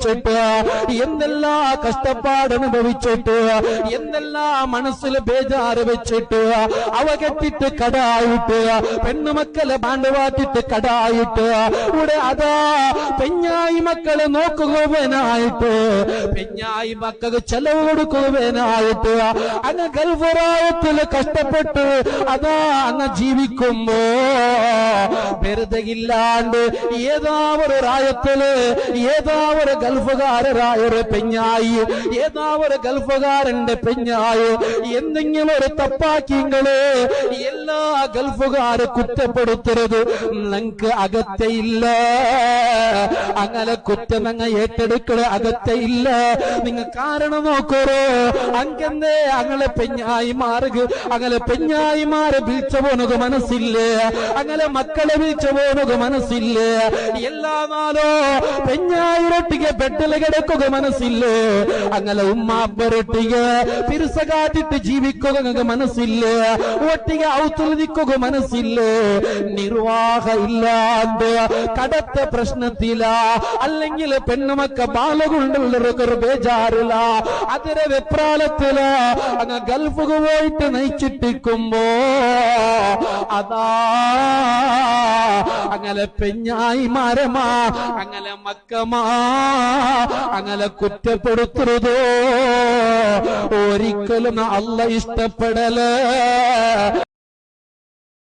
അനുഭവിച്ചിട്ട് എന്തെല്ലാം കഷ്ടപ്പാട് അനുഭവിച്ചിട്ട് എന്തെല്ലാം മനസ്സിൽ ബേജാറ് വെച്ചിട്ട് അവ കെട്ടിട്ട് കടായിട്ട് പെണ്ണുമക്കളെ ബാണ്ടുവാട്ടിട്ട് കടായിട്ട് ഇവിടെ അതാ പെഞ്ഞായി മക്കളെ നോക്കുവാനായിട്ട് പെഞ്ഞായി മക്കൾക്ക് ചെലവ് കൊടുക്കുവാനായിട്ട് അങ്ങ് ഗൾഫറായത്തിൽ കഷ്ടപ്പെട്ട് അതാ അങ്ങ് ജീവിക്കുമ്പോ വെറുതെ ഇല്ലാണ്ട് ഏതാ ഒരു റായത്തില് ഏതാ ഒരു ഗൾഫുകാരായ ഒരു പെഞ്ഞായി ഏതാ ഒരു ഗൾഫുകാരന്റെ പെഞ്ഞായി എന്തെങ്കിലും ഒരു തപ്പാക്കിങ്ങള് എല്ലാ ഗൾഫുകാരെ കുറ്റപ്പെടുത്തരുത് ഞങ്ങൾക്ക് അകത്തയില്ല അങ്ങനെ കുറ്റം അങ്ങ് ഏറ്റെടുക്കണ അകത്തയില്ല നിങ്ങൾ കാരണം നോക്കറോ അങ്ങനെ അങ്ങനെ പെഞ്ഞായിമാർക്ക് അങ്ങനെ പെഞ്ഞായിമാരെ വീഴ്ച പോണത് മനസ്സില്ലേ അങ്ങനെ മക്കളെ വീഴ്ച പോണത് മനസ്സില്ലേ എല്ലാ നാളോ പെഞ്ഞായിരൊട്ടിಗೆ ബെഡില് കിടക്കുക മനസ്സില്ലേ അങ്ങനെ ഉമ്മാപ്പരൊട്ടിಗೆ പിരിസ കാട്ടിട്ട് ജീവിക്കുക മനസ്സില്ലേ ഒട്ടിಗೆ ഔത്തുലിക്കുക മനസ്സില്ലേ നിർവാഹ ഇല്ലാണ്ട് കടത്ത പ്രശ്നത്തില അല്ലെങ്കിൽ പെണ്ണുമക്ക ബാലകൊണ്ടുള്ളവർക്ക് ബേജാറില്ല അതിരെ വെപ്രാളത്തില അങ്ങ് ഗൾഫുക്ക് പോയിട്ട് നയിച്ചിട്ടിരിക്കുമ്പോ അതാ അങ്ങനെ പെഞ്ഞായി മരമാ അങ്ങനെ മക്കമാ അങ്ങനെ കുറ്റപ്പെടുത്തരുതോ ഒരിക്കലും അല്ല ഇഷ്ടപ്പെടല്